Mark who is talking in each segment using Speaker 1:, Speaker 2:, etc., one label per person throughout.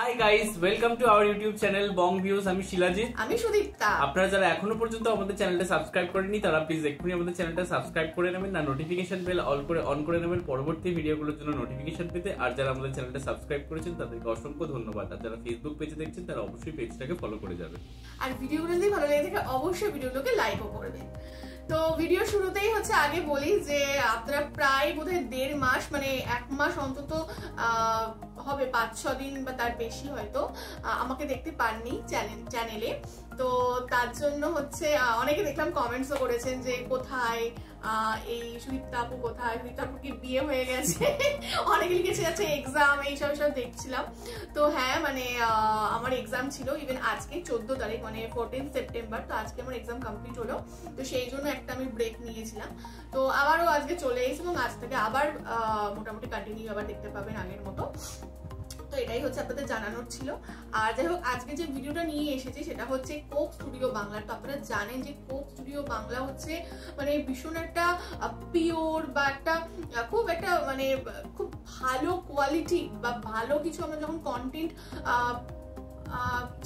Speaker 1: Hi guys, welcome to our YouTube channel Bong views. আমি শিলাজিৎ,
Speaker 2: আমি সুদীপ্তা।
Speaker 1: আপনারা যারা এখনো পর্যন্ত আমাদের চ্যানেলটা সাবস্ক্রাইব করেননি তারা প্লিজ এক্ষুনি আমাদের চ্যানেলটা সাবস্ক্রাইব করে নেবেন, না নোটিফিকেশন বেল অন করে নেবেন পরবর্তী ভিডিওগুলোর জন্য নোটিফিকেশন পেতে। আর যারা আমাদের চ্যানেলটা সাবস্ক্রাইব করেছেন তাদেরকে অসংখ্য ধন্যবাদ। আর যারা ফেসবুক পেজে দেখছেন তারা অবশ্যই পেজটাকে ফলো করে যাবেন।
Speaker 2: আর ভিডিওগুলো যদি ভালো লেগে থাকে অবশ্যই ভিডিওগুলোকে লাইকও করবেন। তো ভিডিও শুরুতেই হচ্ছে আগে বলি যে আপনারা প্রায় বোধহয় 1.5 মাস মানে 1 মাস অন্তত হবে 5-6 দিন বা তার বেশি হয়তো আমাকে দেখতে পাননি চ্যানেলে। তো তার জন্য হচ্ছে অনেকে দেখলাম কমেন্টসও করেছেন যে কোথায় এই সুদীপ্তা আপু কোথায়, সুদীপ্তা আপু কি বিয়ে হয়ে গেছে, অনেকে লিখেছে আছে এক্সাম এইসব দেখছিলাম। তো হ্যাঁ মানে আমার এক্সাম ছিল ইভেন আজকে 14 তারিখ মানে 14 সেপ্টেম্বর, তো আজকে আমার এক্সাম কমপ্লিট হলো। তো সেই জন্য একটা আমি ব্রেক নিয়েছিলাম, তো আবারও আজকে চলে এসেছি এবং আজ থেকে আবার মোটামুটি কন্টিনিউ আবার দেখতে পাবেন আগের মতো। তো এটাই হচ্ছে আপনাদের জানানোর ছিল। আর যাই হোক আজকে যে ভিডিওটা নিয়ে এসেছি সেটা হচ্ছে কোক স্টুডিও বাংলা। তো আপনারা জানেন যে কোক স্টুডিও বাংলা হচ্ছে মানে ভীষণ একটা পিওর বা একটা খুব একটা মানে খুব ভালো কোয়ালিটি বা ভালো কিছু আমরা যখন কন্টেন্ট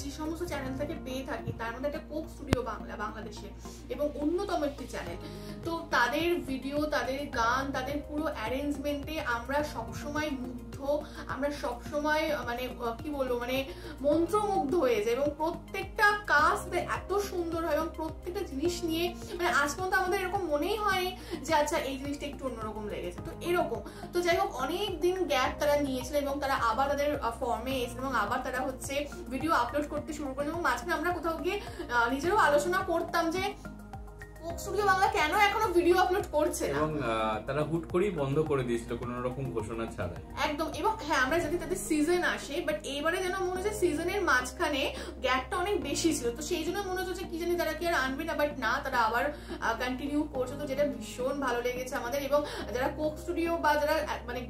Speaker 2: যে সমস্ত চ্যানেল থেকে পেয়ে থাকি তার মধ্যে একটা কোক স্টুডিও বাংলা বাংলাদেশের এবং অন্যতম একটি চ্যানেল। তো তাদের ভিডিও, তাদের গান, তাদের পুরো অ্যারেঞ্জমেন্টে আমরা সবসময় মুগ্ধ, আমরা সবসময় মানে কি বলবো মানে মন্ত্রমুগ্ধ হয়ে যাই এবং প্রত্যেকটা কাজ এত সুন্দর হয় এবং প্রত্যেকটা জিনিস নিয়ে মানে আজ পর্যন্ত আমাদের এরকম মনেই হয় যে আচ্ছা এই জিনিসটা একটু অন্যরকম লেগেছে। তো এরকম তো যাই হোক অনেক দিন গ্যাপ তারা নিয়েছিল এবং তারা আবার তাদের ফর্মে এসে এবং আবার তারা হচ্ছে ভিডিও আপলোড করতে শুরু করেন এবং মাঝখানে আমরা কোথাও গিয়ে নিজেরও আলোচনা করতাম যে কোক স্টুডিও বাংলা কেন এখনো ভিডিও আপলোড করছে না,
Speaker 1: এবং তারা হুট করেই বন্ধ করে দিয়েছিল কোনো রকম ঘোষণা ছাড়াই
Speaker 2: একদম। এবং হ্যাঁ আমরা জানি তাদের সিজন আসে, বাট এবারে যেন মনে হচ্ছে সিজনের মাঝখানে গ্যাপটা অনেক বেশি ছিল, তো সেই জন্য মনে হচ্ছে কি জানি তারা কি আর আনবে না, বাট না তারা আবার কন্টিনিউ করছে। তো যেটা ভীষণ ভালো লেগেছে আমাদের। এবং যারা কোক স্টুডিও বা যারা মানে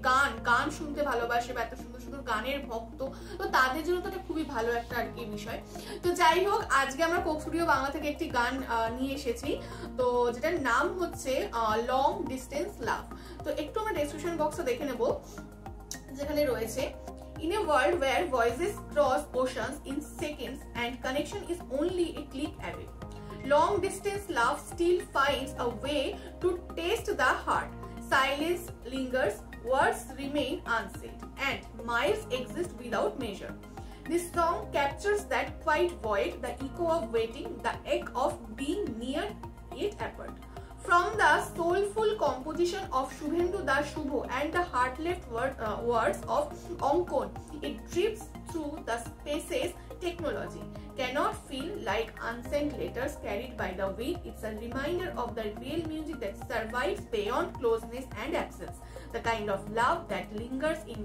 Speaker 2: গান শুনতে ভালোবাসে বা এত সুন্দর সুন্দর গানের ভক্ত, তো তাদের জন্য তো এটা খুবই ভালো একটা আর কি বিষয়। তো যাই হোক আজকে আমরা কোক স্টুডিও বাংলা থেকে একটি গান নিয়ে এসেছি, তো যেটার নাম হচ্ছে লং ডিস্টেন্স লাভ। তো একটু আমরা ডেসক্রিপশন বক্সে দেখে নেব যেখানে রয়েছে In a world where voices cross oceans in seconds and connection is only a click away, long distance love still finds a way to taste the heart. Silence lingers, words remain unsaid, and miles exist without measure. This song captures that quiet void, the echo of waiting, the ache of being near yet apart. From the soulful composition of Shubhendu Das Shubho and the heart-left words of Onkon, it drifts through the spaces technology cannot feel like unsent letters carried by the wind. It's a reminder of the real music that survives beyond closeness and absence, the kind of love that lingers in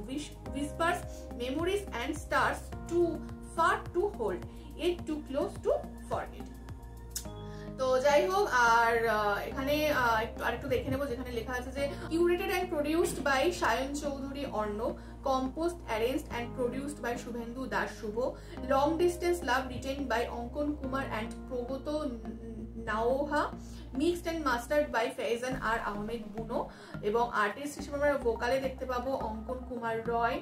Speaker 2: whispers, memories and stars too far to hold, yet too close to forget. তো যাই হোক আর এখানে আরেকটু দেখে নেবো যেখানে লেখা আছে যে curated and produced by Sayan Chowdhury Arnab, composed, arranged and produced by Shubhendu Das Shubho, long distance love written by Onkon Kumar and Progoto Naoha, mixed and mastered by Faizan R Ahmed Buno, এবং আর্টিস্ট হিসেবে আমরা ভোকালে দেখতে পাবো অঙ্কন কুমার রয়,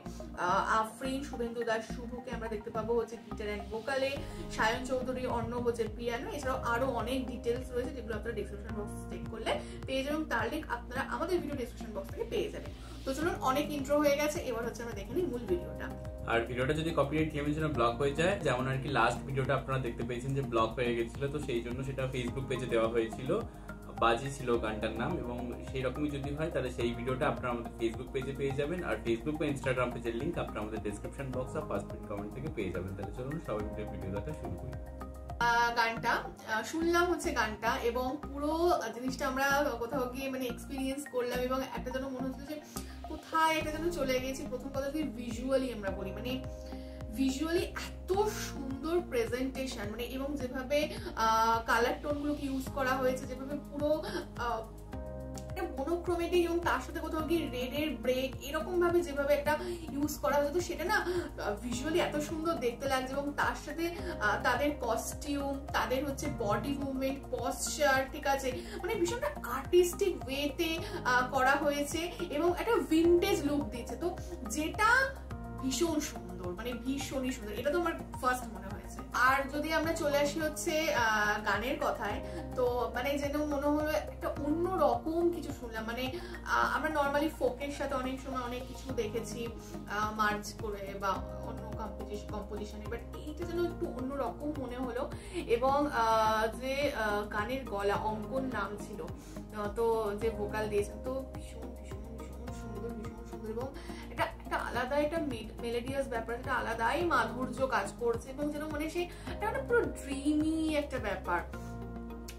Speaker 2: আফরিন, শুভেন্দু দাস শুভকে আমরা দেখতে পাবো হচ্ছে গিটার অ্যান্ড ভোকালে, সায়ন চৌধুরী অর্ণব হচ্ছে পিয়ানো। এছাড়াও আরো অনেক ডিটেলস রয়েছে যেগুলো আপনারা ডেসক্রিপশন বক্স চেক করলে পেয়ে যাবেন, তার লিঙ্ক আপনারা আমাদের ভিডিও ডেসক্রিপশন বক্স থেকে পেয়ে যাবেন। তো চলুন অনেক ইন্ট্রো হয়ে গেছে, এবার হচ্ছে আমরা দেখে নিই মূল ভিডিওটা।
Speaker 1: আর ভিডিওটা যদি কপিরাইট ক্লেমের জন্য ব্লক হয়ে যায়, যেমন আর কি লাস্ট ভিডিওটা আপনারা দেখতে পেয়েছেন যে ব্লক হয়ে গেছিল, তো সেই জন্য সেটা ফেসবুক পেজে দেওয়া হয়েছিল, বাজি ছিল গানটার নাম, এবং সেই রকমই যদি হয় তাহলে সেই ভিডিওটা আপনারা আমাদের ফেসবুক পেজে পেয়ে যাবেন। আর ফেসবুক বা ইনস্টাগ্রাম পেজের লিঙ্ক আপনারা আমাদের ডেসক্রিপশন বক্স আর ফার্স্ট পিন কমেন্ট থেকে পেয়ে যাবেন। তাহলে চলুন সবাই মিলে ভিডিও দেখা শুরু করি।
Speaker 2: গানটা শুনলাম হচ্ছে গানটা এবং পুরো জিনিসটা আমরা কোথাও গিয়ে মানে এক্সপিরিয়েন্স করলাম এবং একটা যেন মনে হচ্ছে যে কোথায় একটা যেন চলে গেছি। প্রথম কথা যদি ভিজুয়ালি আমরা বলি, মানে ভিজুয়ালি এত সুন্দর প্রেজেন্টেশন মানে এবং যেভাবে কালার টোনগুলোকে ইউজ করা হয়েছে, যেভাবে পুরো মনোক্রোমেটিক এবং তার সাথে কোথাও গিয়ে রেডের ব্রেক এরকম ভাবে যেভাবে একটা ইউজ করা হয়েছে, সেটা না ভিজুয়ালি এত সুন্দর দেখতে লাগছে। এবং তার সাথে তাদের কস্টিউম, তাদের হচ্ছে বডি মুভমেন্ট, পশ্চার, ঠিক আছে, মানে ভীষণটা আর্টিস্টিক ওয়েতে করা হয়েছে এবং একটা ভিনটেজ লুক দিচ্ছে। তো যেটা ভীষণ সুন্দর, মানে ভীষণই সুন্দর, এটা তো আমার ফার্স্ট মনে হয়েছে। আর যদি আমরা চলে আসি হচ্ছে গানের কথায়, তো মানে যেন মনে হলো একটা অন্য রকম কিছু শুনলাম। মানে আমরা নর্মালি ফোকের সাথে অনেক সময় অনেক কিছু দেখেছি মার্চ করে বা অন্য কম্পোজিশনে, বাট এইটা যেন একটু অন্য রকম মনে হলো। এবং যে গানের গলা অঙ্কন নাম ছিল, তো যে ভোকাল দিয়েছেন, তো ভীষণ ভীষণ ভীষণ সুন্দর, ভীষণ সুন্দর। এবং এটা একটা আলাদা একটা মেলোডিয়াস ব্যাপার, একটা আলাদাই মাধুর্য কাজ করছে, এবং যেন মনে সেই একটা পুরো ড্রিমি একটা ব্যাপার,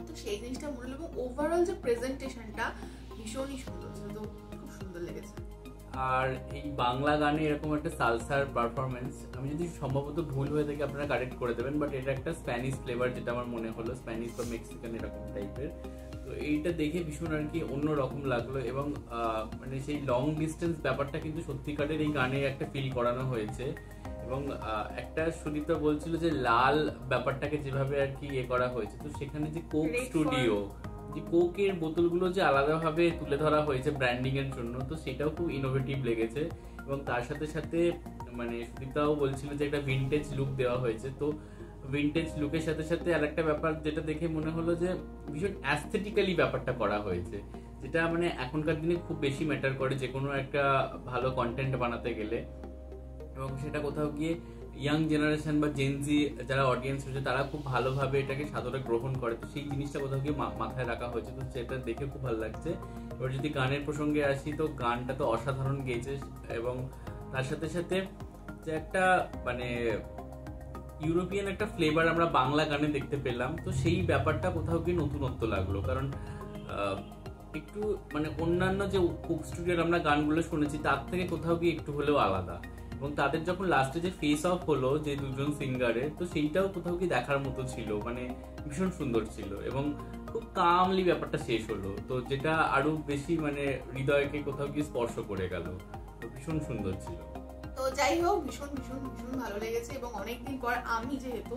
Speaker 2: তো সেই জিনিসটা মনে হলো। এবং ওভারঅল যে প্রেজেন্টেশনটা ভীষণই সুন্দর ছিল, তো খুব সুন্দর লেগেছে।
Speaker 1: আর এই বাংলা গানে এরকম একটা সালসার পারফরমেন্স, আমি যদি সম্ভবত ভুল হয়ে থাকে আপনারা কারেক্ট করে দেবেন, বাট এটা একটা স্প্যানিশ ফ্লেভার, যেটা আমার মনে হলো স্প্যানিশ বা মেক্সিকান এরকম টাইপের। তো এইটা দেখে ভীষণ আর কি অন্য রকম লাগলো। এবং মানে সেই লং ডিস্টেন্স ব্যাপারটা কিন্তু সত্যিকারের এই গানে একটা ফিল করানো হয়েছে। এবং একটা সুদীপ্তা বলছিল যে লাল ব্যাপারটাকে যেভাবে আর কি ইয়ে করা হয়েছে, তো সেখানে যে কোক স্টুডিও, যে কোকের বোতলগুলো যে আলাদাভাবে তুলে ধরা হয়েছে ব্র্যান্ডিং এর জন্য, তো সেটাও খুব ইনোভেটিভ লেগেছে। এবং তার সাথে সাথে মানে সুদীপ্তাও বলছিল যে একটা ভিনটেজ লুক দেওয়া হয়েছে। তো ভিনটেজ লুকের সাথে সাথে আরেকটা ব্যাপার যেটা দেখে মনে হলো যে ভীষণ অ্যাস্থেটিক্যালি ব্যাপারটা করা হয়েছে, যেটা মানে এখনকার দিনে খুব বেশি ম্যাটার করে যে কোনো একটা ভালো কন্টেন্ট বানাতে গেলে। এবং সেটা কোথাও গিয়ে ইয়াং জেনারেশন বা জেনজি যারা অডিয়েন্স রয়েছে তারা খুব ভালোভাবে এটাকে সাদরে গ্রহণ করে, তো সেই জিনিসটা কোথাও গিয়ে মাথায় রাখা হয়েছে, তো সেটা দেখে খুব ভালো লাগছে। এবার যদি গানের প্রসঙ্গে আসি, তো গানটা তো অসাধারণ গেয়েছে। এবং তার সাথে সাথে যে একটা মানে ইউরোপিয়ান একটা ফ্লেভার আমরা বাংলা গানে দেখতে পেলাম, তো সেই ব্যাপারটা কোথাও গিয়ে নতুনত্ব লাগলো। কারণ একটু মানে অন্যান্য যে কোক স্টুডিওর আমরা গানগুলো শুনেছি তার থেকে কোথাও গিয়ে একটু হলেও আলাদা। এবং তাদের যখন লাস্টে যে ফেস অফ হলো যে দুজন সিঙ্গারের, তো সেইটাও কোথাও কি দেখার মতো ছিল, মানে ভীষণ সুন্দর ছিল। এবং খুব কামলি ব্যাপারটা শেষ হলো, তো যেটা আরো বেশি মানে হৃদয়কে কোথাও কি স্পর্শ করে গেল, তো ভীষণ সুন্দর ছিল।
Speaker 2: তো যাই হোক, ভীষণ ভীষণ ভীষণ ভালো লেগেছে। এবং অনেকদিন পর আমি যেহেতু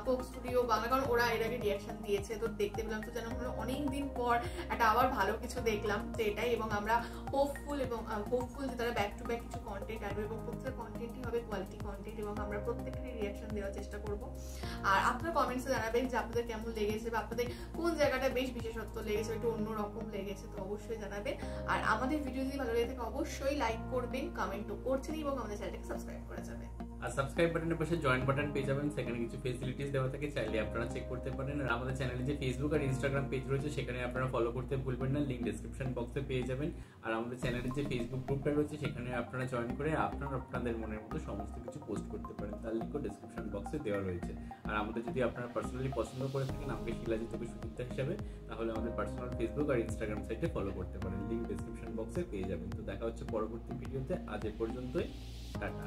Speaker 2: কোক স্টুডিও বাংলা, কারণ ওরা এর আগে রিয়াকশন দিয়েছে, তো দেখতে পেলাম, তো যেন অনেকদিন পর একটা আবার ভালো কিছু দেখলাম, তো এটাই। এবং আমরা হোপফুল যে তারা ব্যাক টু ব্যাক কিছু কন্টেন্ট আনবে, এবং প্রত্যেক কন্টেন্টই হবে কোয়ালিটি কন্টেন্ট, এবং আমরা প্রত্যেকেরই রিয়াকশন দেওয়ার চেষ্টা করব। আর আপনারা কমেন্টসে জানাবেন যে আপনাদের কেমন লেগেছে, বা আপনাদের কোন জায়গাটা বেশ বিশেষত্ব লেগেছে, একটু অন্যরকম লেগেছে, তো অবশ্যই জানাবেন। আর আমাদের ভিডিও যদি ভালো লেগে থাকে অবশ্যই লাইক করবেন, কমেন্টও করছেন, এবং আমাদের চ্যানেলটাকে সাবস্ক্রাইব করা যাবে।
Speaker 1: আর সাবস্ক্রাইব বাটনের পাশে জয়েন বাটন পেয়ে যাবেন, সেখানে কিছু ফেসিলিটিস দেওয়া থাকে, চাইলে আপনারা চেক করতে পারেন। আর আমাদের চ্যানেলে যে ফেসবুক আর ইনস্টাগ্রাম পেজ রয়েছে সেখানে আপনারা ফলো করতে ভুলবেন না, লিংক ডেসক্রিপশন বক্সে পেয়ে যাবেন। আর আমাদের চ্যানেলের যে ফেসবুক গ্রুপটা রয়েছে সেখানে আপনারা জয়েন করে আপনাদের মনের মতো সমস্ত কিছু পোস্ট করতে পারেন, তার লিঙ্কও ডেসক্রিপশন বক্সে দেওয়া রয়েছে। আর আমাদের যদি আপনারা পার্সোনালি পছন্দ করে থাকেন আমাকে শিলাজিৎ তবে সুদীপ্তা হিসাবে, তাহলে আমাদের পার্সোনাল ফেসবুক আর ইনস্টাগ্রাম সাইটে ফলো করতে পারেন, লিংক ডেসক্রিপশন বক্সে পেয়ে যাবেন। তো দেখা হচ্ছে পরবর্তী ভিডিওতে, আজ এ পর্যন্তই, টাটা।